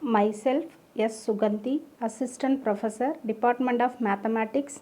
Myself, S. Suganti, Assistant Professor, Department of Mathematics,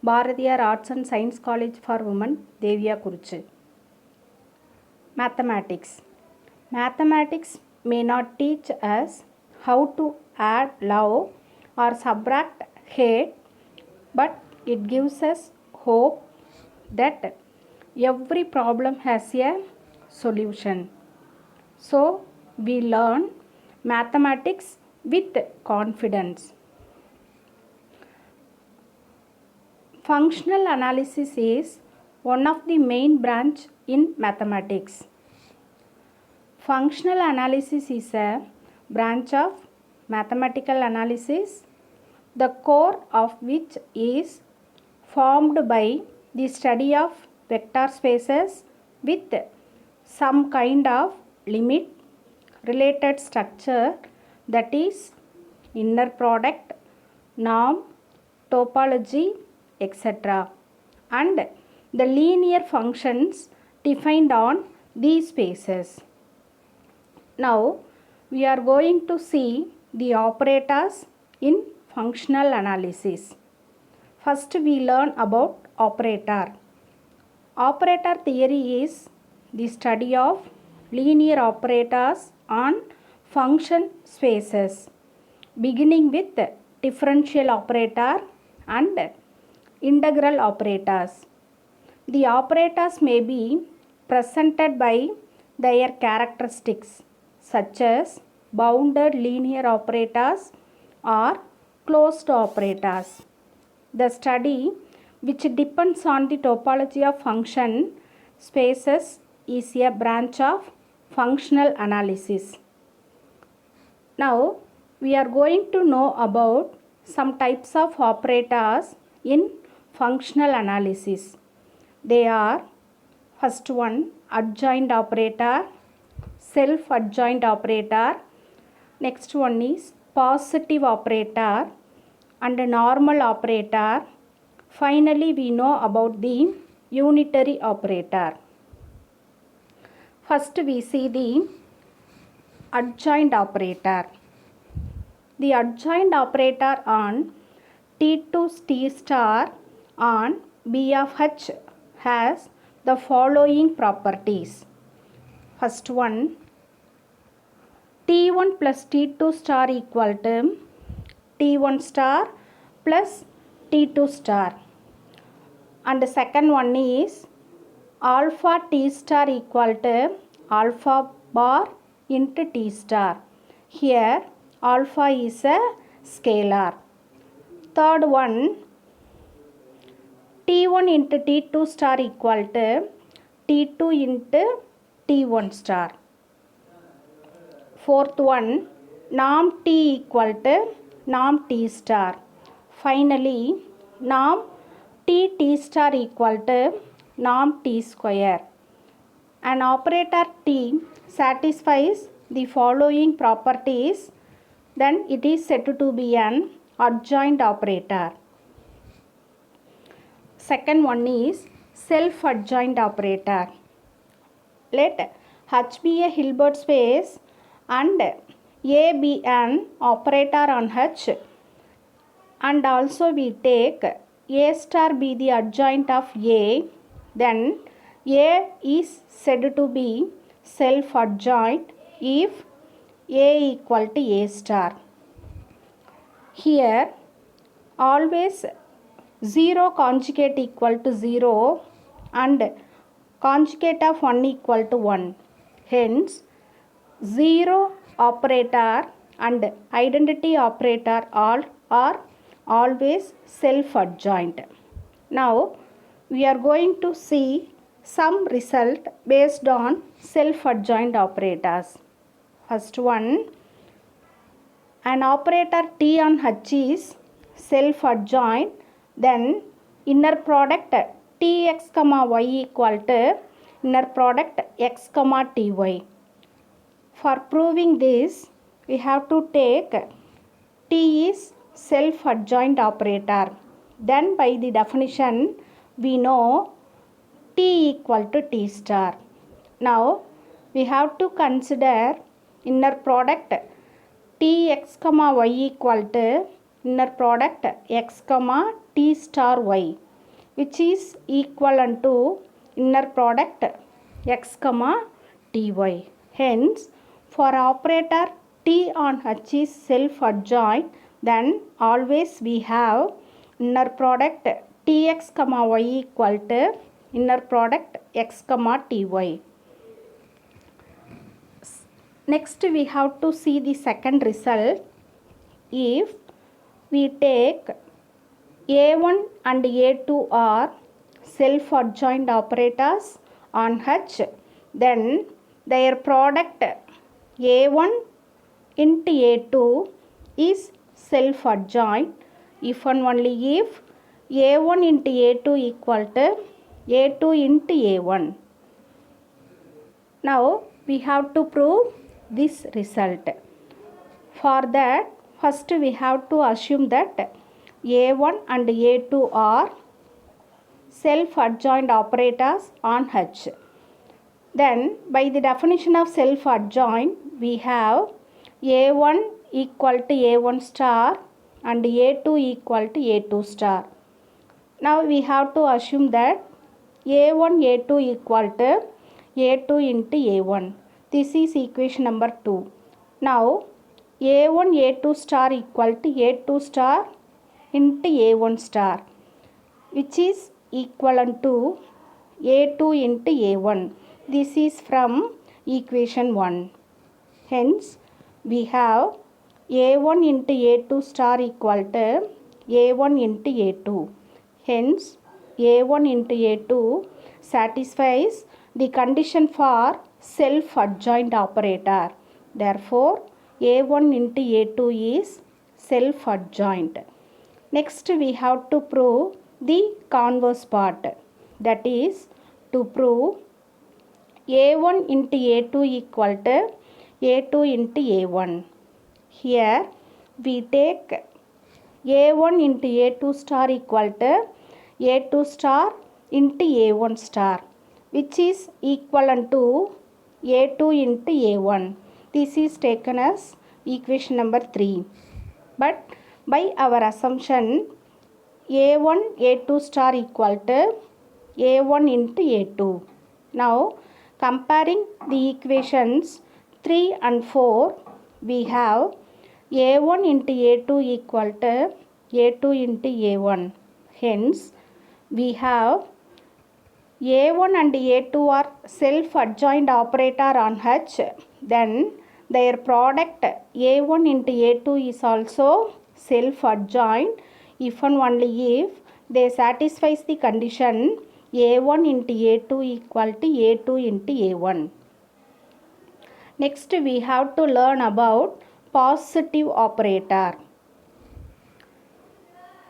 Bharatiyar Arts and Science College for Women, Deviyakuruchi. Mathematics. Mathematics may not teach us how to add love or subtract hate, but it gives us hope that every problem has a solution. So, we learn mathematics with confidence. Functional analysis is one of the main branch in mathematics. Functional analysis is a branch of mathematical analysis, the core of which is formed by the study of vector spaces with some kind of limit, related structure, that is inner product, norm, topology, etc., and the linear functions defined on these spaces. Now we are going to see the operators in functional analysis. First we learn about operator. Operator theory is the study of linear operators on function spaces, beginning with differential operator and integral operators. The operators may be presented by their characteristics such as bounded linear operators or closed operators. The study which depends on the topology of function spaces is a branch of functional analysis. Now we are going to know about some types of operators in functional analysis. They are, first one, adjoint operator, self-adjoint operator. Next one is positive operator and normal operator. Finally, we know about the unitary operator. First we see the adjoint operator. The adjoint operator on T2 T star on B of H has the following properties. First one, T1 plus T2 star equal to T1 star plus T2 star. And the second one is alpha T star equal to alpha bar into T star. Here alpha is a scalar. Third one, T1 into T2 star equal to T2 into T1 star. Fourth one, norm T equal to norm T star. Finally, norm T star equal to norm T square. An operator T satisfies the following properties, then it is said to be an adjoint operator. Second one is self-adjoint operator. Let H be a Hilbert space and A be an operator on H, and also we take A star be the adjoint of A, then A is said to be self-adjoint if A equal to A star. Here always 0 conjugate equal to 0 and conjugate of 1 equal to 1. Hence 0 operator and identity operator all are always self-adjoint. Now we are going to see some result based on self-adjoint operators. First one, an operator T on H is self-adjoint, then inner product Tx comma y equal to inner product x comma ty. For proving this, we have to take T is self-adjoint operator. Then by the definition, we know T equal to T star. Now we have to consider inner product tx comma y equal to inner product x comma t star y, which is equivalent to inner product x comma ty. Hence, for operator t on h is self-adjoint, then always we have inner product tx comma y equal to inner product x comma ty. Next we have to see the second result. If we take a1 and a2 are self-adjoint operators on h, then their product a1 into a2 is self-adjoint if and only if a1 into a2 equal to a2 into a1. Now we have to prove this result. For that, first we have to assume that a1 and a2 are self-adjoint operators on h. Then by the definition of self-adjoint, we have a1 equal to a1 star and a2 equal to a2 star. Now we have to assume that a1 a2 equal to a2 into a1. This is equation number 2. Now a1 a2 star equal to a2 star into a1 star, which is equivalent to a2 into a1. This is from equation 1. Hence, we have a1 into a2 star equal to a1 into a2. Hence, a1 into a2 satisfies the condition for self-adjoint operator. Therefore, a1 into a2 is self-adjoint. Next, we have to prove the converse part. That is, to prove a1 into a2 equal to a2 into a1. Here, we take a1 into a2 star equal to a2 star into a1 star, which is equivalent to a2 into a1. This is taken as equation number 3. But by our assumption, a1 a2 star equal to a1 into a2. Now comparing the equations 3 and 4, we have a1 into a2 equal to a2 into a1. Hence, we have a1 and a2 are self-adjoint operator on h, then their product a1 into a2 is also self-adjoint if and only if they satisfies the condition a1 into a2 equal to a2 into a1. Next, we have to learn about positive operator.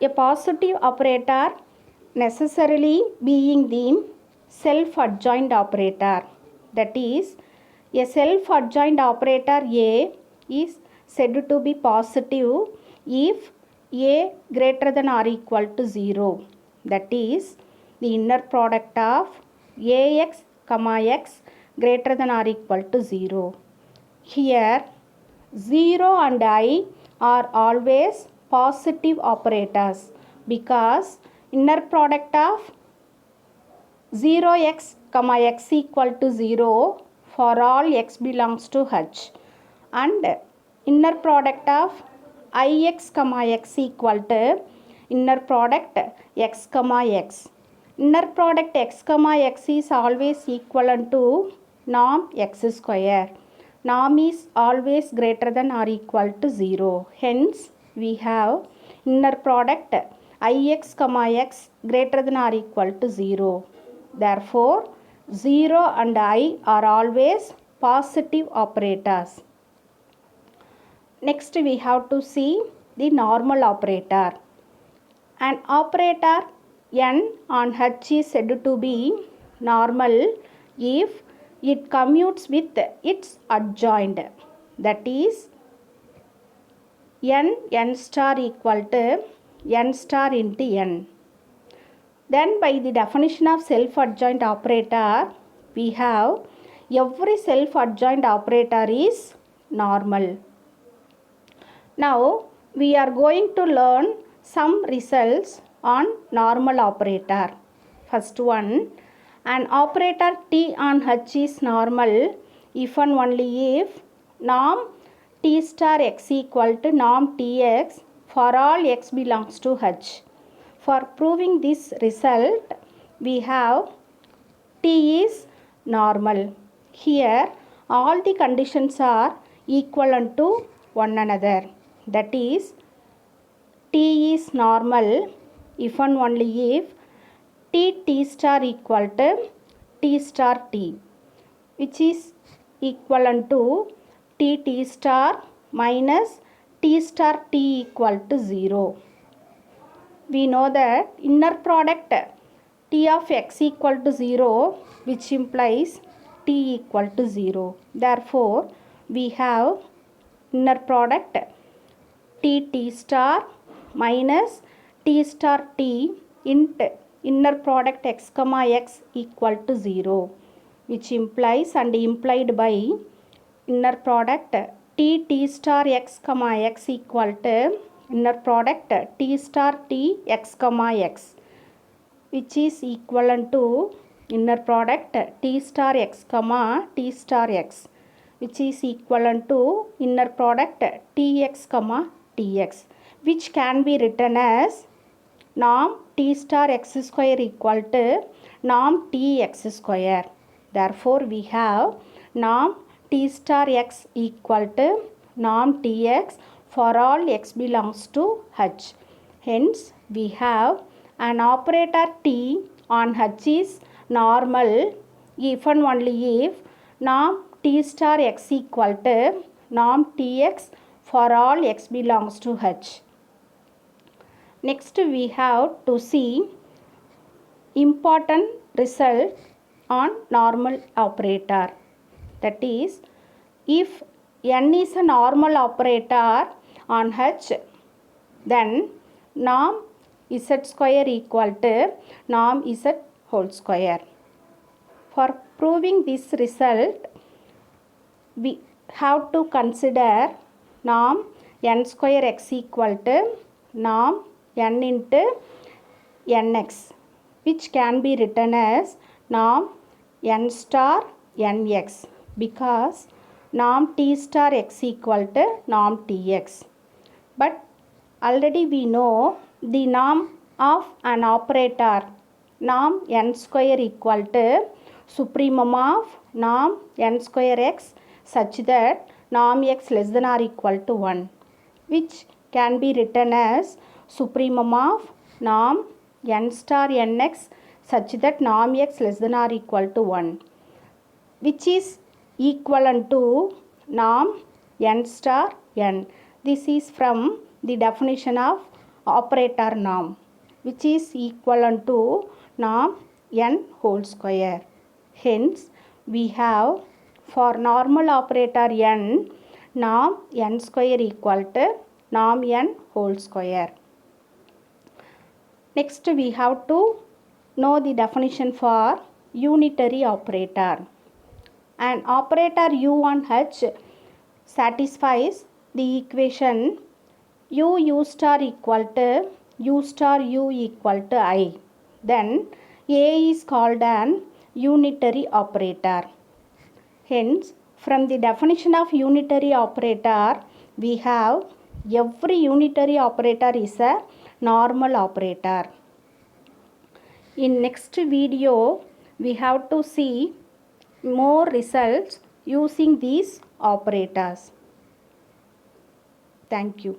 A positive operator necessarily being the self-adjoint operator. That is, a self-adjoint operator A is said to be positive if A greater than or equal to 0. That is, the inner product of Ax comma x greater than or equal to 0. Here, 0 and I are always positive operators because inner product of 0x comma x equal to 0 for all x belongs to h, and inner product of ix comma x equal to inner product x comma x. Inner product x comma x is always equivalent to norm x square. Norm is always greater than or equal to 0. Hence, we have inner product ix comma x greater than or equal to 0. Therefore, 0 and I are always positive operators. Next, we have to see the normal operator. An operator n on h is said to be normal if it commutes with its adjoint. That is, n star equal to n star into n. Then by the definition of self-adjoint operator, we have every self-adjoint operator is normal. Now we are going to learn some results on normal operator. First one, an operator T on H is normal if and only if norm T star x equal to norm Tx for all x belongs to H. For proving this result, we have T is normal. Here all the conditions are equivalent to one another. That is, T is normal if and only if T star equal to T star T, which is equivalent to T star minus T star T equal to 0. We know that inner product T of x equal to 0, which implies T equal to 0. Therefore, we have inner product T star minus T star T int inner product x comma x equal to 0, which implies and implied by inner product T star x comma x equal to inner product T star T x comma x, which is equivalent to inner product T star x comma T star x, which is equivalent to inner product Tx comma Tx, which can be written as norm T star x square equal to norm Tx square. Therefore, we have norm T star x equal to norm Tx for all x belongs to H. Hence, we have an operator T on H is normal if and only if norm T star x equal to norm Tx for all x belongs to H. Next, we have to see important result on normal operator. That is, if n is a normal operator on H, then norm z square equal to norm z whole square. For proving this result, we have to consider norm n square x equal to norm n into nx, which can be written as norm n star nx, because norm T star x equal to norm Tx. But already we know the norm of an operator norm n square equal to supremum of norm n square x such that norm x less than or equal to 1, which can be written as supremum of norm n star nx such that norm x less than or equal to 1, which is equivalent to norm n star n. This is from the definition of operator norm, which is equivalent to norm n whole square. Hence, we have for normal operator n, norm n square equal to norm n whole square. Next, we have to know the definition for unitary operator. An operator U on H satisfies the equation u star equal to u star u equal to I. Then A is called an unitary operator. Hence, from the definition of unitary operator, we have every unitary operator is a normal operator. In next video, we have to see more results using these operators. Thank you.